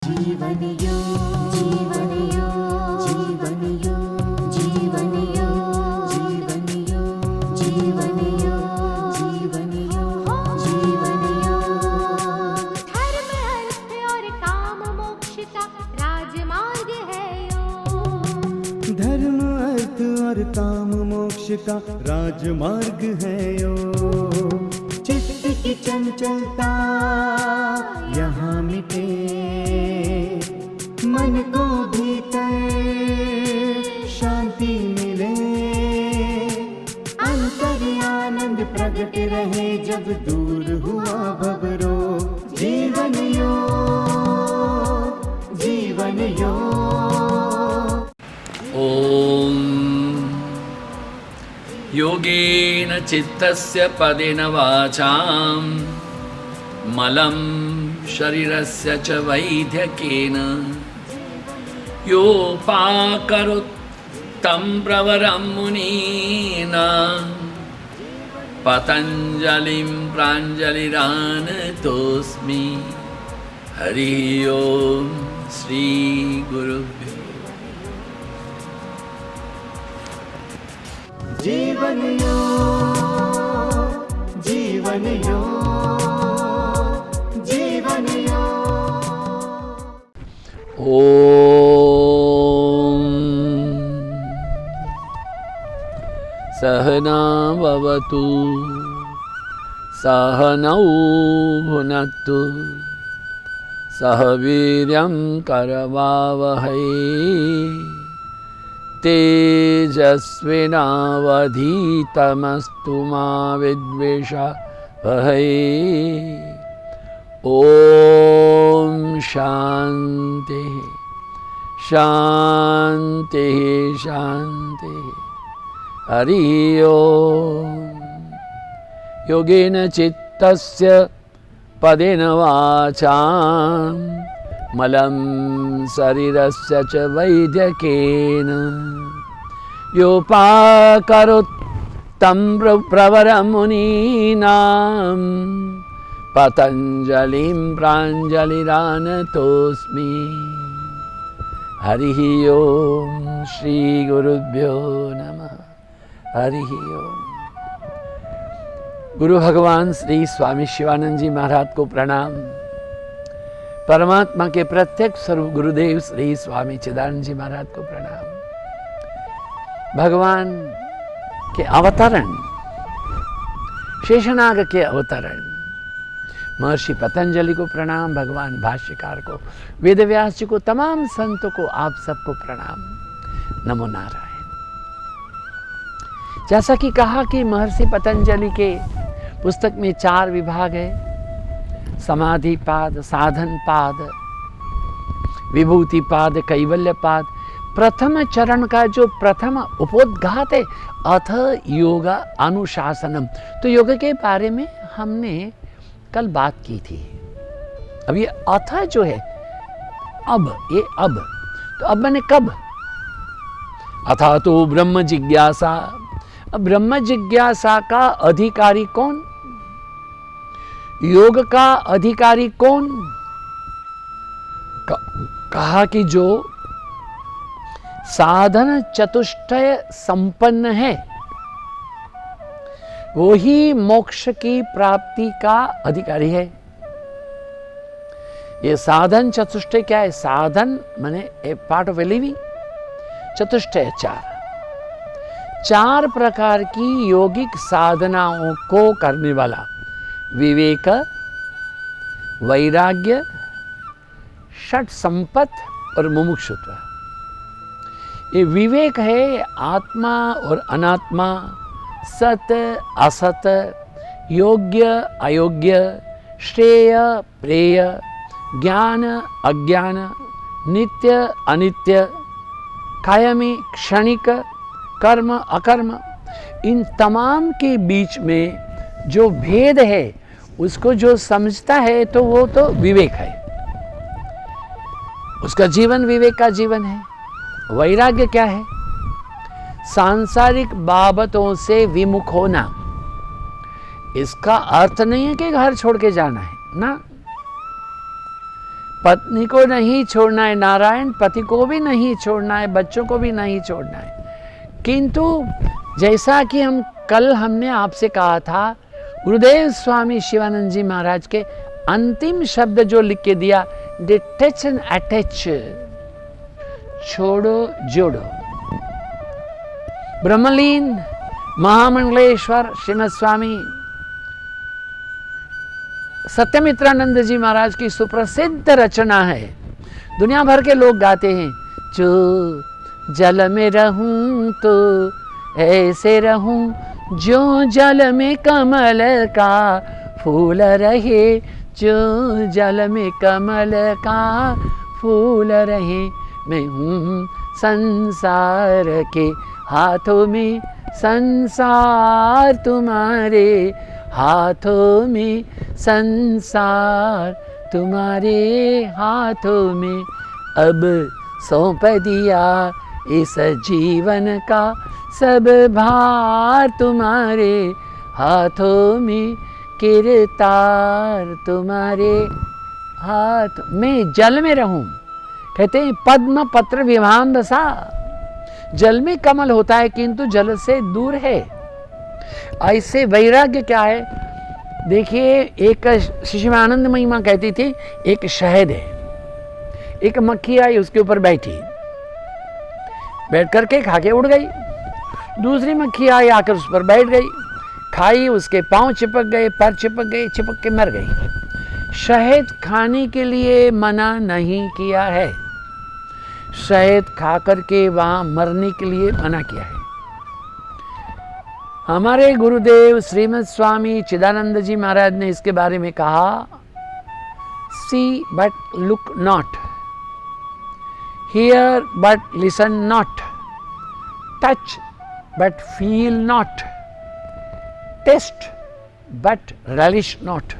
जीवन योग, जीवन योग, जीवन योग, जीवन योग, जीवन योग, जीवन योग, जीवन योग, जीवन योग। धर्म अर्थ और काम मोक्ष का राजमार्ग है योग। धर्म अर्थ और काम मोक्ष का राजमार्ग है योग। चित्त की चंचलता यहाँ मिटे, मन को भीतर शांति मिले, अंतर आनंद प्रकट रहे जब दूर हुआ भवरोग। जीवन योग, जीवन योग। ॐ योगेन चित्तस्य पदेन वाचां मलं शरीरस्य च वैद्यकेन योपाकरोत् तं प्रवरं मुनीनां पतञ्जलिं प्राञ्जलिरानतोऽस्मि। हरि ओं श्री गुरुभ्यो। जीवन योग, जीवन योग, जीवन योग। ॐ सहना भवतु सहनौ भुनक्तु सह वीर्यं करवावहै तेजस्विनावधीतमस्तु मा विद्विषावहै। ॐ शान्तिः शान्तिः शान्तिः। हरि ओम्। योगेन चित्तस्य पदेन वाचां मलं शरीरस्य च वैद्यकेन योपाकरोत् तं प्रवरं मुनीनां पतञ्जलिं प्राञ्जलिरानतोऽस्मि। हरिः ओं श्री गुरुभ्यो नमः। हरिः ओं। गुरु भगवान श्री स्वामी शिवानंद जी महाराज को प्रणाम। परमात्मा के प्रत्यक्ष स्वरूप गुरुदेव श्री स्वामी चिदानंद जी महाराज को प्रणाम। भगवान के अवतरण, शेषनाग के अवतरण, महर्षि पतंजलि को प्रणाम, भगवान भाष्यकार को, वेदव्यास जी को, तमाम संतों को, आप सबको प्रणाम। नमो नारायण। जैसा कि कहा कि महर्षि पतंजलि के पुस्तक में 4 विभाग है, समाधि पाद, साधन पाद, विभूति पाद, कैवल्य पाद। प्रथम चरण का जो प्रथम उपोद्घात है, अथ योग अनुशासनम। तो योग के बारे में हमने कल बात की थी। अब ये अथ जो है, अब ये अब, तो अब मैंने कब, अथा तो ब्रह्म जिज्ञासा। अब ब्रह्म जिज्ञासा का अधिकारी कौन, योग का अधिकारी कौन? कहा कि जो साधन चतुष्टय संपन्न है वो ही मोक्ष की प्राप्ति का अधिकारी है। ये साधन चतुष्टय क्या है? साधन माने ए पार्ट ऑफ ए लिविंग, चतुष्टय 4 प्रकार की योगिक साधनाओं को करने वाला विवेक, वैराग्य, षट संपत और मुमुक्षुत्व। ये विवेक है आत्मा और अनात्मा, सत असत, योग्य अयोग्य, श्रेय प्रेय, ज्ञान अज्ञान, नित्य अनित्य, कायमी क्षणिक, कर्म अकर्म। इन तमाम के बीच में जो भेद है उसको जो समझता है तो वो तो विवेक है, उसका जीवन विवेक का जीवन है। वैराग्य क्या है? सांसारिक बाबतों से विमुख होना। इसका अर्थ नहीं है कि घर छोड़ के जाना है ना, पत्नी को नहीं छोड़ना है, नारायण पति को भी नहीं छोड़ना है, बच्चों को भी नहीं छोड़ना है। किंतु जैसा कि हमने आपसे कहा था, गुरुदेव स्वामी शिवानंद जी महाराज के अंतिम शब्द जो लिख के दिया, डिटैच एंड अटैच, छोड़ो जोड़ो। ब्रह्मलीन महामंडलेश्वर श्रीमद स्वामी सत्यमित्रानंद जी महाराज की सुप्रसिद्ध रचना है, दुनिया भर के लोग गाते हैं। जो जल में रहूं तो ऐसे रहूं जो जल में कमल का फूल रहे, जो जल में कमल का फूल रहे। मैं हूँ संसार के हाथों में, संसार तुम्हारे हाथों में, संसार तुम्हारे हाथों में। अब सौंप दिया इस जीवन का सब भार तुम्हारे हाथों में, किरतार तुम्हारे हाथ में। जल में रहूं, कहते हैं पद्म पत्र विभाम सा, जल में कमल होता है किंतु जल से दूर है। ऐसे वैराग्य क्या है? देखिए, एक शिवानंद महिमा कहती थी, एक शहद है, एक मक्खी आई उसके ऊपर बैठी, बैठ करके खा के उड़ गई। दूसरी मक्खी आई आकर उस पर बैठ गई, खाई, उसके पांव चिपक गए, पैर चिपक गए, चिपक के मर गई। शहद खाने के लिए मना नहीं किया है, शहद खा करके वहां मरने के लिए मना किया है। हमारे गुरुदेव श्रीमद स्वामी चिदानंद जी महाराज ने इसके बारे में कहा, see but look not, hear but listen not, touch but feel not, taste but relish not.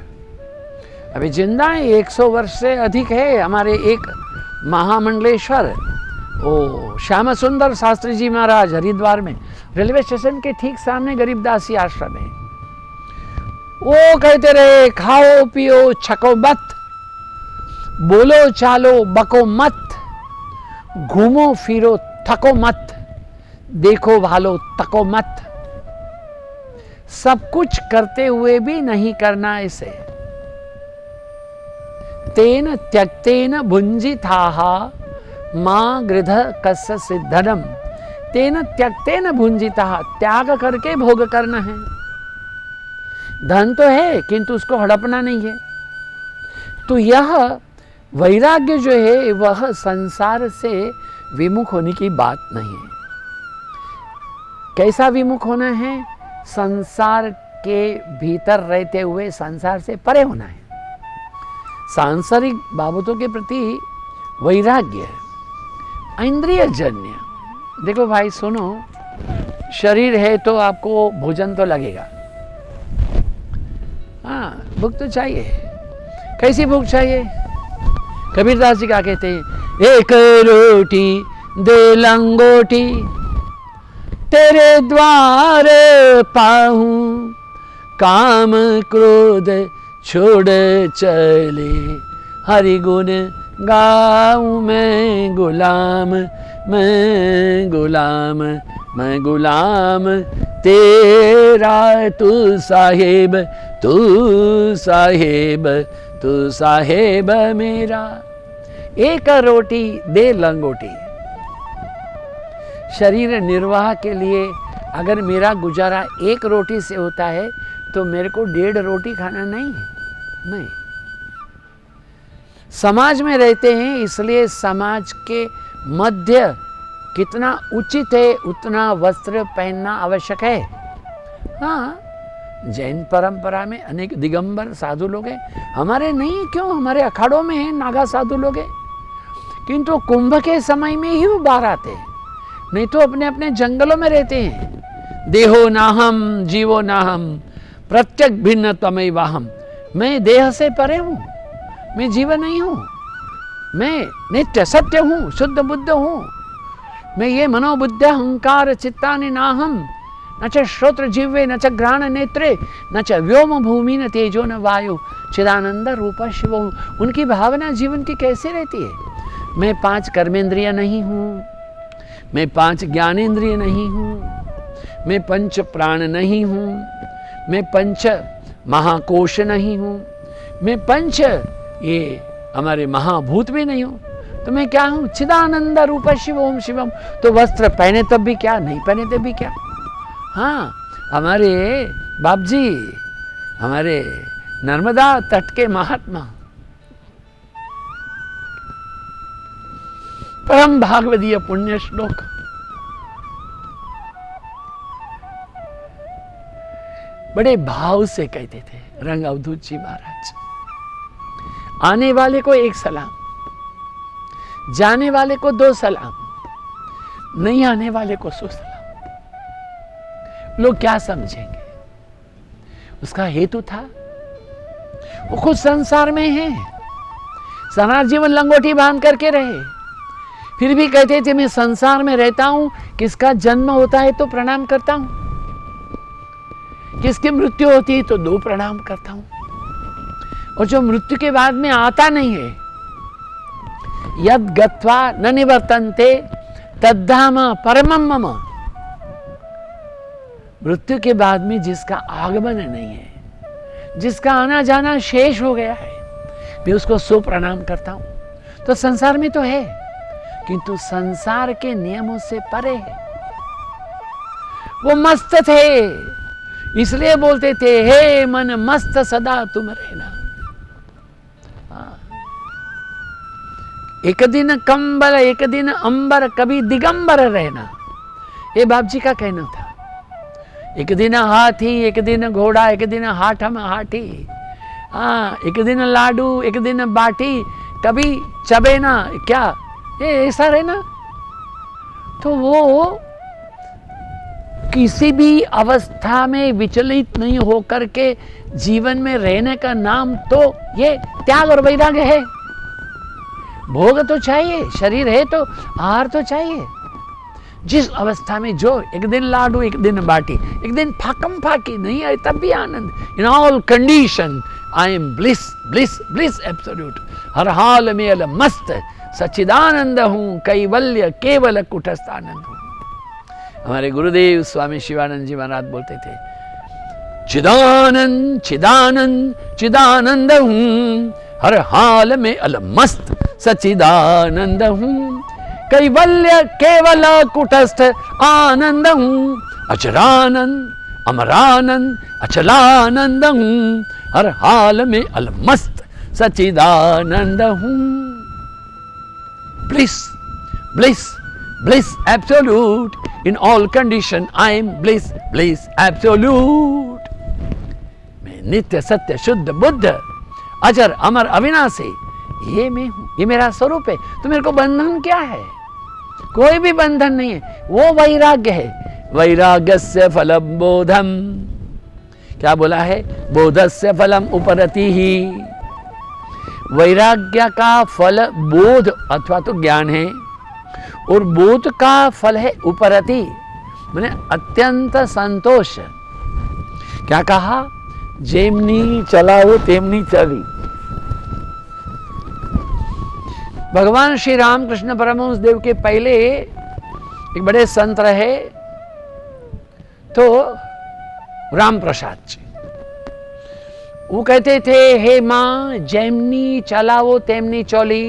अभी जिंदा है, 100 वर्ष से अधिक है हमारे एक महामंडलेश्वर, ओ श्याम सुंदर शास्त्री जी महाराज, हरिद्वार में रेलवे स्टेशन के ठीक सामने गरीबदासी आश्रम है। वो कहते रहे, खाओ पियो छको मत, बोलो चालो बको मत, घूमो फिरो थको मत, देखो भालो तको मत। सब कुछ करते हुए भी नहीं करना इसे। तेन त्यक्तेन भुंजिताः मां गृध कस्य सिद्धनम, तेन त्यक्तेन भुंजिताः, त्याग करके भोग करना है। धन तो है किंतु उसको हड़पना नहीं है। तो यह वैराग्य जो है वह संसार से विमुख होने की बात नहीं है। कैसा विमुख होना है? संसार के भीतर रहते हुए संसार से परे होना है। सांसारिक बाबतों के प्रति वैराग्य, इंद्रिय जन्य। देखो भाई सुनो, शरीर है तो आपको भोजन तो लगेगा, हाँ भूख तो चाहिए। कैसी भूख चाहिए? कबीरदास जी क्या कहते हैं, एक रोटी दे लंगोटी तेरे द्वार पाऊं, काम क्रोध छोड़ चले हरि गुण गाऊं। मैं गुलाम, मैं गुलाम, मैं गुलाम तेरा, तू साहेब, तू साहेब, तू साहेब मेरा। एक रोटी दे लंगोटी। शरीर निर्वाह के लिए अगर मेरा गुजारा एक रोटी से होता है तो मेरे को 1.5 रोटी खाना नहीं है, नहीं। समाज में रहते हैं इसलिए समाज के मध्य कितना उचित है उतना वस्त्र पहनना आवश्यक है। हाँ, जैन परंपरा में अनेक दिगंबर साधु लोग हैं, हमारे नहीं क्यों, हमारे अखाड़ों में हैं नागा साधु लोग हैं, किंतु कुंभ के समय में ही वो बाहर आते हैं, नहीं तो अपने अपने जंगलों में रहते हैं। देहो नाहम जीवो नाहम प्रत्यक भिन्न तमैवाहम। मैं देह से परे हूँ, मैं जीवन नहीं हूँ, मैं नित्य सत्य हूँ, शुद्ध बुद्ध हूँ। मैं ये मनोबुद्ध अहंकार चित्तानि नाहम, न च श्रोत्र जिह्वे न च घ्राण नेत्रे न च व्योम भूमि न तेजो न वायु चिदानंद रूप शिव। उनकी भावना जीवन की कैसे रहती है? मैं 5 कर्मेंद्रिय नहीं हूँ, मैं 5 ज्ञानेंद्रिय नहीं हूँ, मैं 5 प्राण नहीं हूँ, मैं 5 महाकोश नहीं हूँ, मैं 5 ये हमारे महाभूत भी नहीं हूँ, तो मैं क्या हूँ? चिदानंद रूप शिवोम शिवम। तो वस्त्र पहने तब भी क्या, नहीं पहने तब भी क्या। हाँ, हमारे बाप जी, हमारे नर्मदा तट के महात्मा परम भागवतीय पुण्य श्लोक, बड़े भाव से कहते थे रंग अवधूत जी महाराज, आने वाले को 1 सलाम, जाने वाले को 2 सलाम, नहीं आने वाले को 100 सलाम। लोग क्या समझेंगे? उसका हेतु था वो खुद संसार में है, सारा जीवन लंगोटी बांध करके रहे, फिर भी कहते थे मैं संसार में रहता हूं, किसका जन्म होता है तो प्रणाम करता हूं, किसकी मृत्यु होती है तो 2 प्रणाम करता हूं, और जो मृत्यु के बाद में आता नहीं है, यद गत्वा न निवर्तन्ते तद्धाम परमम मम, मृत्यु के बाद में जिसका आगमन नहीं है, जिसका आना जाना शेष हो गया है, मैं उसको 100 प्रणाम करता हूं। तो संसार में तो है, किंतु संसार के नियमों से परे है। वो मस्त थे, इसलिए बोलते थे हे मन मस्त सदा तुम रहना। एक दिन कंबल एक दिन अंबर कभी दिगंबर रहना, ये बाप जी का कहना था। एक दिन हाथी एक दिन घोड़ा एक दिन हाथम हाथी, हाँ, एक दिन लाडू एक दिन बाटी, कभी चबे ना क्या, ये ऐसा रहना। तो वो किसी भी अवस्था में विचलित नहीं होकर के जीवन में रहने का नाम तो ये त्याग और वैराग्य है। भोग तो चाहिए, शरीर है तो आहार तो चाहिए। जिस अवस्था में जो, एक दिन लाडू एक दिन बाटी, एक दिन फाकम फाकी, नहीं आए तब भी आनंद। In all condition I am bliss bliss bliss absolute, हर हाल में अल मस्त सच्चिदानंद हूं, कैवल्य केवल कुटस्थ आनंद हूं। हमारे गुरुदेव स्वामी शिवानंद जी महाराज बोलते थे चिदानंद चिदानंद चिदानंद हूं, हर हाल में अल मस्त सच्चिदानंद हूं, कैवल्य केवल कुटस्थ आनंद हूं, अचरानंद अमरानंद अचलानंद हूं, हर हाल में अलमस्त सच्चिदानंद हूं। Bliss bliss bliss absolute, in all condition I am bliss bliss absolute. मैं नित्य सत्य शुद्ध बुद्ध अजर अमर अविनाशी, ये मैं हूं, ये मेरा स्वरूप है। तो मेरे को बंधन क्या है? कोई भी बंधन नहीं है, वो वैराग्य है। वैराग्यस्य फलम बोधम, क्या बोला है? बोधस्य फलम उपरति ही। वैराग्य का फल बोध अथवा तो ज्ञान है, और बोध का फल है उपरति, माने अत्यंत संतोष। क्या कहा? जेमनी चलाओ तेमनी चली। भगवान श्री रामकृष्ण परमहंस देव के पहले एक बड़े संत रहे, तो राम प्रसाद जी, वो कहते थे हे माँ जेमनी चलाओ तेमनी चली,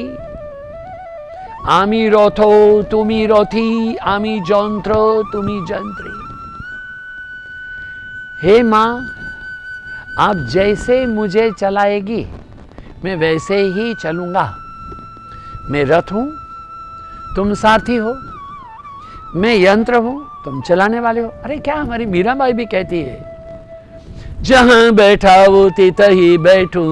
आमी रथो तुमी रथी, आमी जंत्र तुमी जंत्री। हे माँ आप जैसे मुझे चलाएगी मैं वैसे ही चलूंगा। मैं रथ हूं, तुम सारथी हो, मैं यंत्र हूं, तुम चलाने वाले हो। अरे क्या हमारी मीराबाई भी कहती है, जहां बैठा वो तितही बैठूं,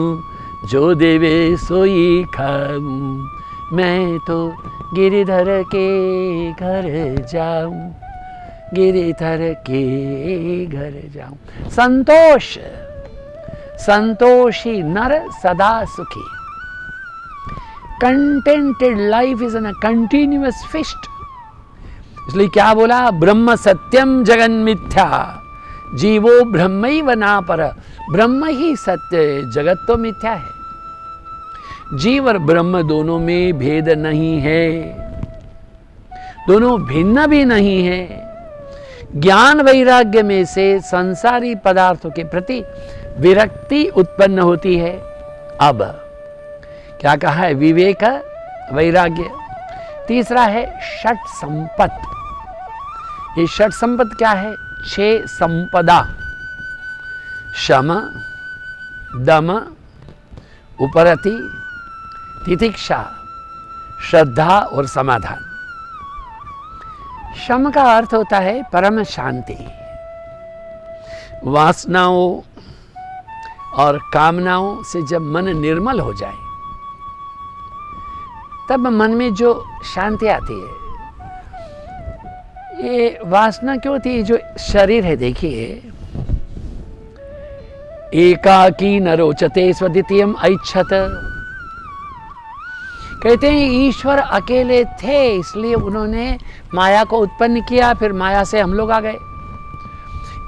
जो देवे सोई खाऊं, मैं तो गिरिधर के घर जाऊं, गिरिधर के घर जाऊं। संतोष, संतोषी नर सदा सुखी। Contented life is in a continuous feast. इसलिए क्या बोला, ब्रह्म सत्यम जगन मिथ्या जीवो ब्रह्मैव ना पर। ब्रह्म ही सत्य है, जगत तो मिथ्या है। जीव और ब्रह्म दोनों में भेद नहीं है, दोनों भिन्न भी नहीं है। ज्ञान वैराग्य में से संसारी पदार्थों के प्रति विरक्ति उत्पन्न होती है। अब क्या कहा है, विवेक वैराग्य। तीसरा है षट संपत्। ये षट संपत् क्या है, 6 संपदा, शम, दम, उपरति, तितिक्षा, श्रद्धा और समाधान। शम का अर्थ होता है परम शांति। वासनाओं और कामनाओं से जब मन निर्मल हो जाए तब मन में जो शांति आती है। ये वासना क्यों होती है, जो शरीर है देखिए, एकाकी न रोचते स्वद्वितीयम ऐच्छत। कहते हैं ईश्वर अकेले थे इसलिए उन्होंने माया को उत्पन्न किया, फिर माया से हम लोग आ गए।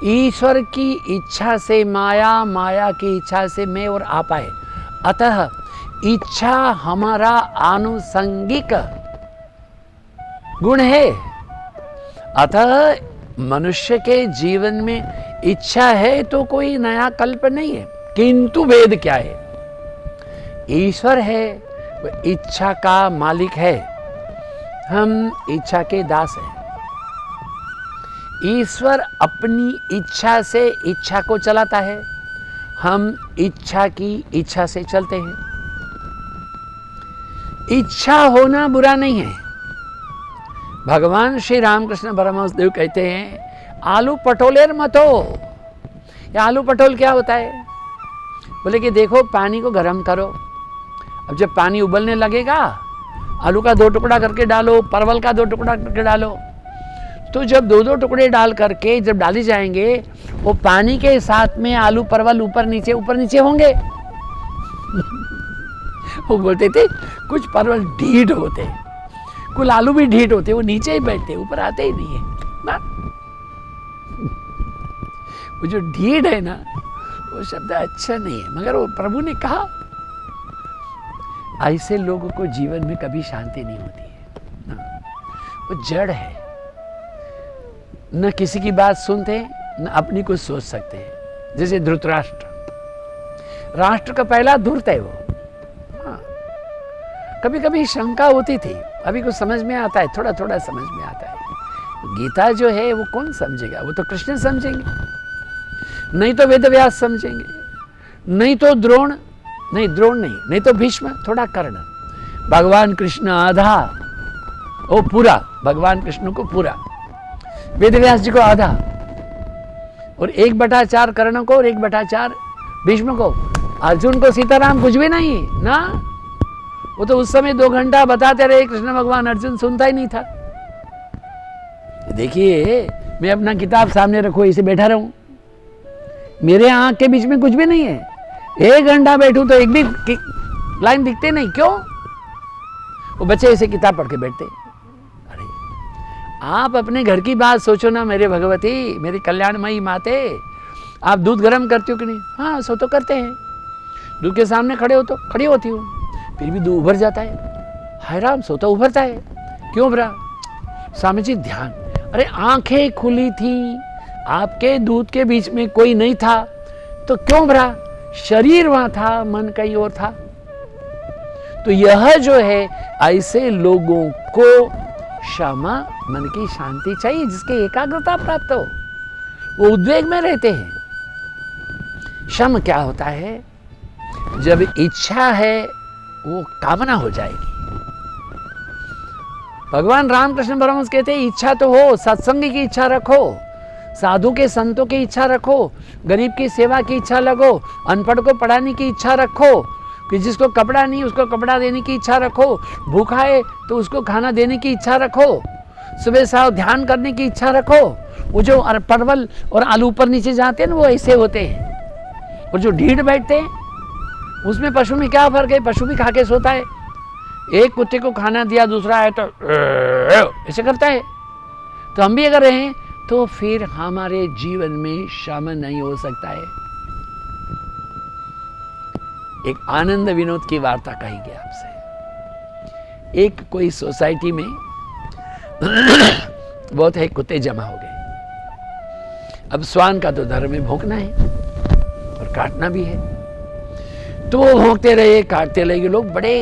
ईश्वर की इच्छा से माया, माया की इच्छा से मैं और आप आए। अतः इच्छा हमारा आनुषंगिक गुण है। अतः मनुष्य के जीवन में इच्छा है तो कोई नया कल्प नहीं है। किंतु वेद क्या है, ईश्वर है, वह इच्छा का मालिक है, हम इच्छा के दास हैं। ईश्वर अपनी इच्छा से इच्छा को चलाता है, हम इच्छा की इच्छा से चलते हैं। इच्छा होना बुरा नहीं है। भगवान श्री रामकृष्ण परमहंस देव कहते हैं आलू पटोलेर मत हो। ये आलू पटोल क्या होता है, बोले कि देखो पानी को गर्म करो, अब जब पानी उबलने लगेगा आलू का 2 टुकड़ा करके डालो, परवल का 2 टुकड़ा करके डालो। तो जब 2-2 टुकड़े डाल करके जब डाले जाएंगे वो पानी के साथ में आलू परवल ऊपर नीचे होंगे। वो बोलते थे कुछ परवल ढीठ होते, कुछ आलू भी ढीठ होते, वो नीचे ही बैठते, ऊपर आते ही नहीं है ना। वो जो ढीठ है ना, वो शब्द अच्छा नहीं है, मगर वो प्रभु ने कहा ऐसे लोगों को जीवन में कभी शांति नहीं होती है ना। वो जड़ है, न किसी की बात सुनते न अपनी कुछ सोच सकते हैं। जैसे धृतराष्ट्र, राष्ट्र का पहला धूर्त है वो। कभी कभी शंका होती थी, अभी कुछ समझ में आता है, थोड़ा थोड़ा समझ में आता है। गीता जो है वो कौन समझेगा, वो तो कृष्ण समझेंगे, नहीं तो वेदव्यास समझेंगे, नहीं तो द्रोण नहीं तो भीष्म, थोड़ा कर्ण। भगवान कृष्ण आधा, वो पूरा, भगवान कृष्ण को पूरा, वेदव्यास जी को आधा, और 1/4 कर्ण को और 1/4 भीष्म को। अर्जुन को सीताराम कुछ भी नहीं ना, वो तो उस समय 2 घंटा बताते रहे कृष्ण भगवान, अर्जुन सुनता ही नहीं था। देखिए मैं अपना किताब सामने रखो, इसे बैठा रहूं, मेरे आंख के बीच में कुछ भी नहीं है। 1 घंटा बैठूं तो एक भी लाइन दिखते नहीं, क्यों? वो बच्चे ऐसे किताब पढ़ के बैठते। अरे आप अपने घर की बात सोचो ना मेरे भगवती, मेरी कल्याणमयी माते। आप दूध गर्म करती हो कि नहीं? हाँ, सो तो करते हैं। दूध के सामने खड़े हो तो खड़ी होती हूँ, फिर भी दूध उभर जाता है। हाय राम, सो तो उभरता है, क्यों उभरा? स्वामी जी ध्यान, अरे आंखें खुली थी, आपके दूध के बीच में कोई नहीं था तो क्यों उभरा? शरीर वहां था, मन कहीं और था। तो यह जो है, ऐसे लोगों को क्षमा, मन की शांति चाहिए, जिसके एकाग्रता प्राप्त हो, वो उद्वेग में रहते हैं। शम क्या होता है? जब इच्छा है वो कामना हो जाएगी। भगवान रामकृष्ण परमहंस कहते हैं इच्छा तो हो, सत्संग की इच्छा रखो, साधु के संतों की इच्छा रखो, गरीब की सेवा की इच्छा लगो, अनपढ़ को पढ़ाने की इच्छा रखो, कि जिसको कपड़ा नहीं उसको कपड़ा देने की इच्छा रखो, भूखा है तो उसको खाना देने की इच्छा रखो, सुबह शाम ध्यान करने की इच्छा रखो। वो जो परवल और आलू ऊपर नीचे जाते हैं ना, वो ऐसे होते हैं। और जो ढीठ बैठते हैं उसमें पशु में क्या फर्क है? पशु भी खा के सोता है। एक कुत्ते को खाना दिया, दूसरा है तो ऐसे करता है। तो हम भी अगर रहें तो फिर हमारे जीवन में शम नहीं हो सकता है। एक आनंद विनोद की वार्ता कहेंगे आपसे। एक कोई सोसाइटी में बहुत है कुत्ते जमा हो गए। अब श्वान का तो धर्म में भौंकना है और काटना भी है, तो वो भौंकते रहे, काटते रहे। लोग बड़े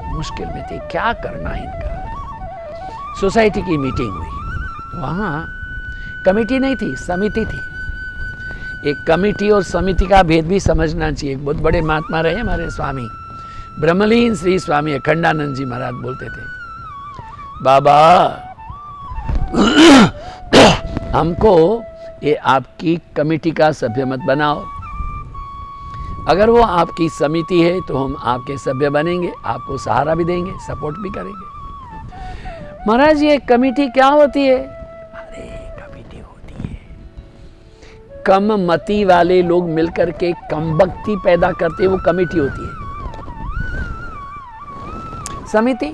मुश्किल में थे, क्या करना है इनका। सोसाइटी की मीटिंग हुई, वहां कमेटी नहीं थी, समिति थी। एक कमेटी और समिति का भेद भी समझना चाहिए। बहुत बड़े महात्मा रहे हमारे स्वामी ब्रह्मलीन श्री स्वामी अखंडानंद जी महाराज बोलते थे, बाबा हमको ये आपकी कमेटी का सभ्य मत बनाओ। अगर वो आपकी समिति है तो हम आपके सभ्य बनेंगे, आपको सहारा भी देंगे, सपोर्ट भी करेंगे। महाराज ये कमेटी क्या होती है? अरे कमेटी होती है, कम मति वाले लोग मिलकर के कम भक्ति पैदा करते, वो कमेटी होती है। समिति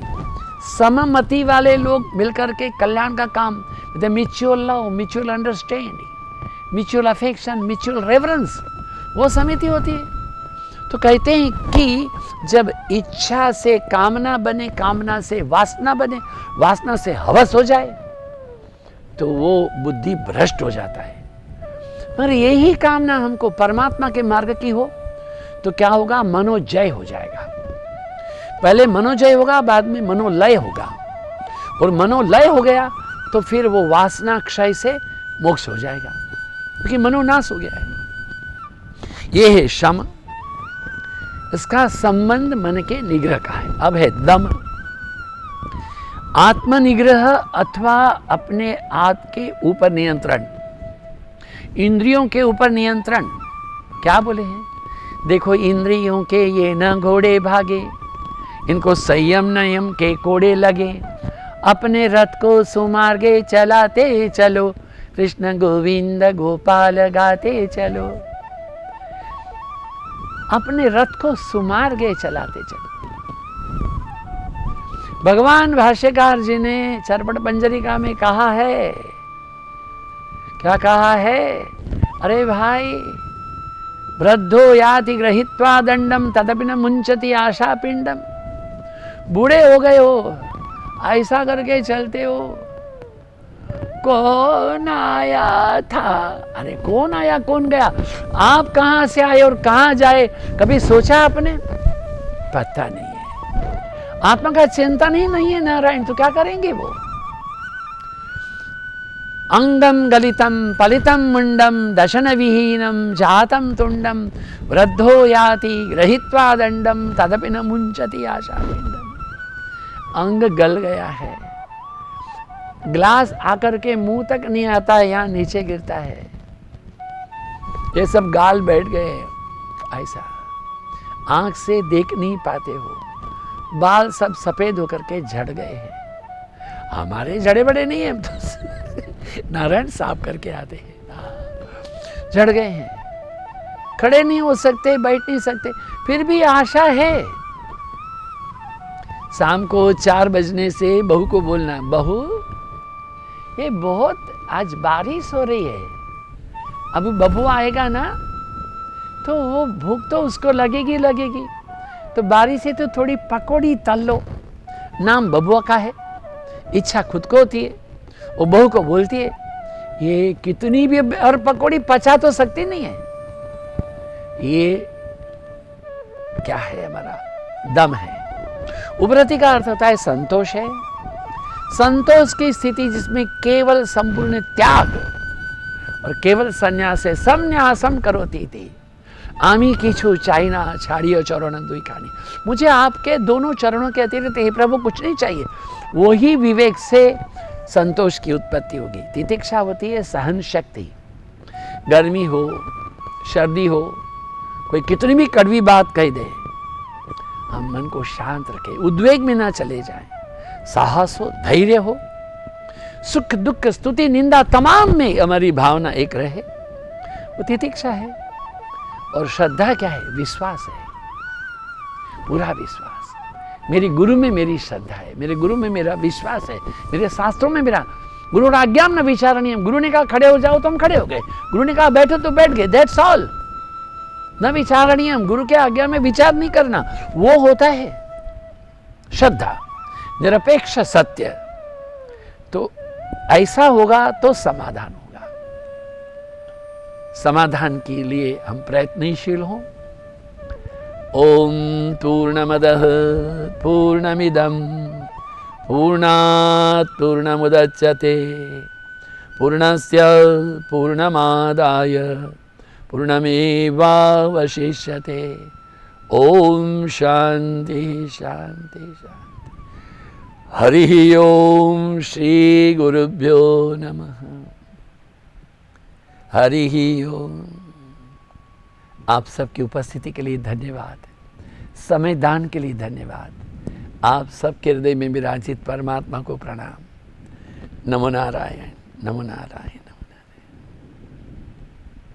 सममति वाले लोग मिलकर के कल्याण का काम, mutual love, mutual understanding, mutual affection, mutual reverence, वो समिति होती है। तो कहते हैं कि जब इच्छा से कामना बने, कामना से वासना बने, वासना से हवस हो जाए तो वो बुद्धि भ्रष्ट हो जाता है। पर यही कामना हमको परमात्मा के मार्ग की हो तो क्या होगा? मनोजय हो जाएगा। पहले मनोजय होगा, बाद में मनोलय होगा, और मनोलय हो गया तो फिर वो वासना क्षय से मोक्ष हो जाएगा, क्योंकि मनोनाश हो गया है। ये है शम। इसका संबंध मन के निग्रह का है। अब है दम। आत्मनिग्रह अथवा अपने आप के ऊपर नियंत्रण, इंद्रियों के ऊपर नियंत्रण। क्या बोले हैं? देखो, इंद्रियों के ये न घोड़े भागे, इनको संयम नयम के कोड़े लगे, अपने रथ को सुमार्गे चलाते चलो, कृष्ण गोविंद गोपाल गाते चलो। अपने रथ को सुमार्गे चलाते चलो। भगवान भाष्यकार जी ने चरपट पंजरिका में कहा है, क्या कहा है? अरे भाई, वृद्धो याति गृहीत्वा दंडम तदपि न मुंचति आशा पिंडम। बूढ़े हो गए हो, ऐसा करके चलते हो। कौन आया था? अरे कौन आया कौन गया? आप कहां से आए और कहां जाए, कभी सोचा आपने? पता नहीं है। आत्मा का चिंतन ही नहीं है नारायण, तो क्या करेंगे वो? अंगम गलितम पलितम मुंडम दशन विहीनम जातम तुंडम वृद्धो याति गृहीत्वा दंडम तदपि न मुंचति आशा पिंडम। अंग गल गया है, ग्लास आकर के मुंह तक नहीं आता है, यहां नीचे गिरता है। ये सब गाल बैठ गए, ऐसा आंख से देख नहीं पाते हो, बाल सब सफेद होकर के झड़ गए हैं। हमारे झड़े बड़े नहीं है, तो नारायण साफ करके आते हैं। झड़ गए हैं, खड़े नहीं हो सकते, बैठ नहीं सकते, फिर भी आशा है। शाम को 4 बजने से बहू को बोलना, बहू ये बहुत आज बारिश हो रही है, अभी बबू आएगा ना तो वो भूख तो उसको लगेगी लगेगी, तो बारिश से तो थोड़ी पकौड़ी तल लो। नाम बबुआ का है, इच्छा खुद को होती है। वो बहू को बोलती है, ये कितनी भी और पकौड़ी पचा तो सकती नहीं है। ये क्या है? हमारा दम है। उपरति का अर्थ होता है संतोष है। संतोष की स्थिति जिसमें केवल संपूर्ण त्याग और केवल संन्यास से संन्यासम करोती थी। आमी किछु चाइना छाड़ियो चरण दुई खानी। मुझे आपके दोनों चरणों के अतिरिक्त हे प्रभु कुछ नहीं चाहिए। वही विवेक से संतोष की उत्पत्ति होगी। तितिक्षा होती है सहन शक्ति। गर्मी हो, सर्दी हो, कोई कितनी भी कड़वी बात कह दे, हम मन को शांत रखें, उद्वेग में ना चले जाएं। साहस हो, धैर्य हो, सुख दुख स्तुति निंदा तमाम में हमारी भावना एक रहे, वो तितिक्षा है। और श्रद्धा क्या है? विश्वास है, पूरा विश्वास। मेरी गुरु में मेरी श्रद्धा है, मेरे गुरु में मेरा विश्वास है, मेरे शास्त्रों में मेरा गुरु आज्ञा न विचारणीय, गुरु ने कहा खड़े हो जाओ तो हम खड़े हो गए, गुरु ने कहा बैठो तो बैठ गए, दैट्स ऑल। न विचारणीय, गुरु के आज्ञा में विचार नहीं करना, वो होता है श्रद्धा, निरपेक्ष सत्य। तो ऐसा होगा तो समाधान होगा। समाधान के लिए हम प्रयत्नशील हों। ओम पूर्णमदः पूर्णमिदं पूर्णात् पूर्णमुदच्यते पूर्णस्य पूर्णमादाय पूर्णमेवावशिष्यते। ओम शांति शांति शांति। हरि ओम श्री गुरुभ्यो नमः। हरि ओम। आप सबकी उपस्थिति के लिए धन्यवाद, समय दान के लिए धन्यवाद। आप सबके हृदय में विराजित परमात्मा को प्रणाम। नमो नारायण, नमो नारायण।